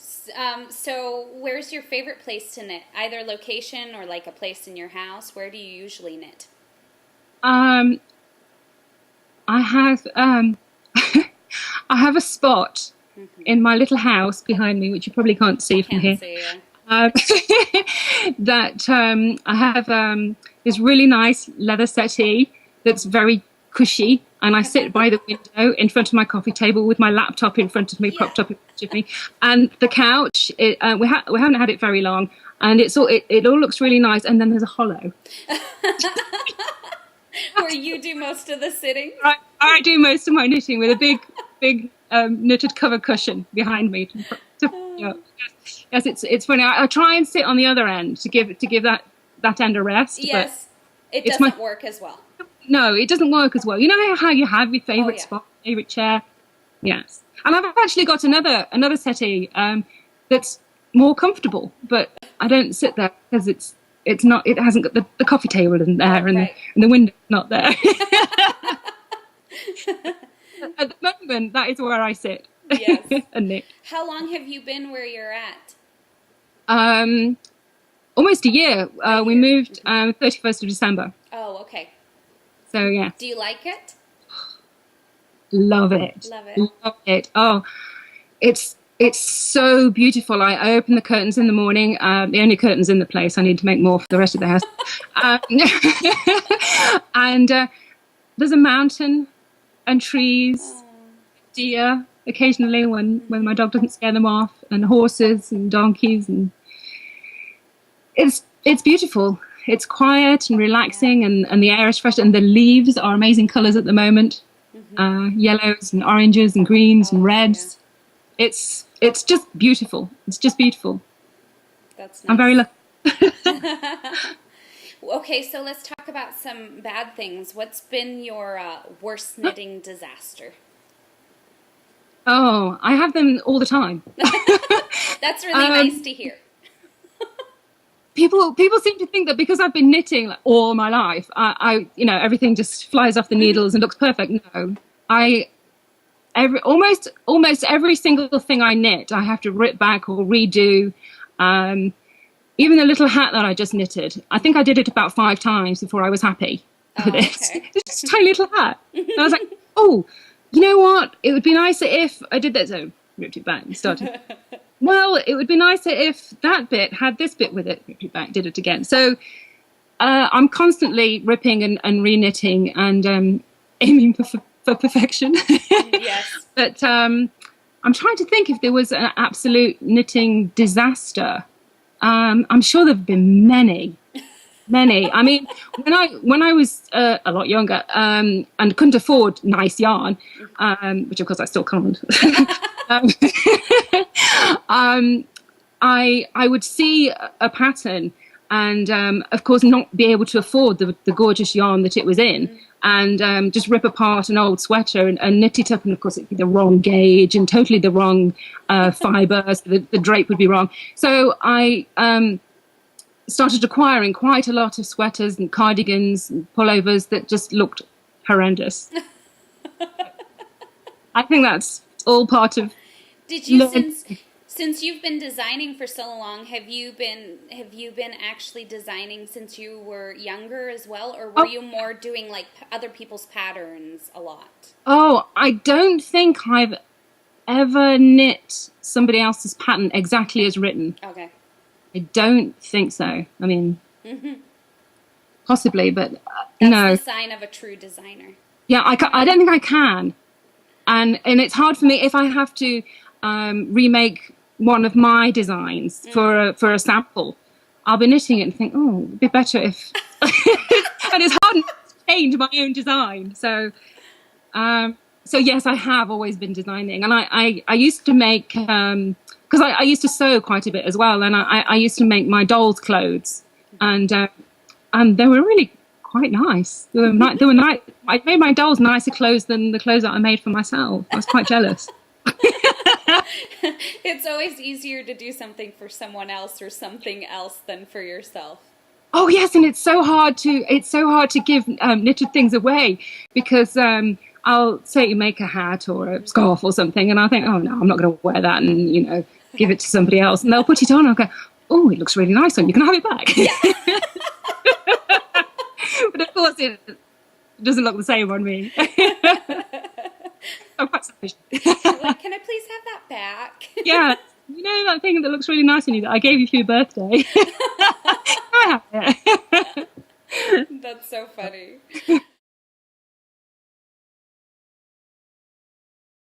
So where's your favorite place to knit? Either location or like a place in your house. Where do you usually knit? Um, I have I have a spot in my little house behind me, which you probably can't I see from can't here. see you. Um, that I have this really nice leather settee that's very cushy, and I sit by the window in front of my coffee table with my laptop in front of me, Yeah. propped up in front of me, and the couch. We haven't had it very long, and it all looks really nice. And then there's a hollow. Where you do most of the sitting? I do most of my knitting with a big knitted cover cushion behind me. You know, yes, it's funny. I try and sit on the other end to give that end a rest, but Yes. It it's my doesn't work as well. no, it doesn't work as well. You know how you have your Oh favorite yeah. spot, favorite chair. Yes, and I've actually got another settee that's more comfortable, but I don't sit there because it's not. It hasn't got the coffee table isn't there, Right. and the window's not there. At the moment, that is where I sit Yes. and knit. How long have you been where you're at? Um, Almost a year. We year. moved 31st of December. Oh, okay. So yeah, Do you like it? love it, Love it. love it. Oh, it's so beautiful. I open the curtains in the morning. The only curtains in the place. I need to make more for the rest of the house. And there's a mountain and trees, deer occasionally when my dog doesn't scare them off, and horses and donkeys, and it's beautiful. It's quiet and relaxing, and the air is fresh, and the leaves are amazing colours at the moment. Yellows and oranges and greens and reds. It's just beautiful. It's just beautiful. That's I'm very nice. lucky. Okay, so let's talk about some bad things. What's been your worst knitting disaster? Oh, I have them all the time. That's really nice to hear. People seem to think that because I've been knitting like, all my life, I everything just flies off the needles and looks perfect. No, almost every single thing I knit, I have to rip back or redo. Even the little hat that I just knitted, I think I did it about 5 times before I was happy with it. Okay. It's just a tiny little hat. And I was like, oh, you know what? It would be nicer if I did that. So ripped it back and started. Well, it would be nicer if that bit had this bit with it. Ripped it back, did it again. So I'm constantly ripping and re-knitting and aiming for perfection. Yes. But I'm trying to think if there was an absolute knitting disaster. I'm sure there have been many. I mean, when I was a lot younger and couldn't afford nice yarn, which of course I still can't, I would see a pattern and of course not be able to afford the gorgeous yarn that it was in, and just rip apart an old sweater and knit it up, and of course it'd be the wrong gauge and totally the wrong fibre, so the drape would be wrong. So I started acquiring quite a lot of sweaters and cardigans and pullovers that just looked horrendous. I think that's all part of Did you learning. since you've been designing for so long, have you been actually designing since you were younger as well, or were you more doing like other people's patterns a lot? Oh, I don't think I've ever knit somebody else's pattern exactly as written. Okay. I don't think so. I mean, possibly, but That's no. the sign of a true designer. Yeah, I don't think I can. And it's hard for me if I have to remake one of my designs for a sample. I'll be knitting it and think, oh, it'd be better if. And it's hard enough to change my own design. So yes, I have always been designing, and I used to make because I used to sew quite a bit as well, and I used to make my dolls' clothes, and they were really quite nice. They were nice. I made my dolls nicer clothes than the clothes that I made for myself. I was quite jealous. It's always easier to do something for someone else or something else than for yourself. Oh yes, and it's so hard to give knitted things away, because I'll say you make a hat or a scarf or something, and I think, oh no, I'm not going to wear that, and give it to somebody else, and they'll put it on and I'll go, oh, it looks really nice on you, can I have it back? Yeah. But of course it doesn't look the same on me. I'm quite selfish. Like, can I please have that back? Yeah, you know that thing that looks really nice on you that I gave you for your birthday? I have it. That's so funny.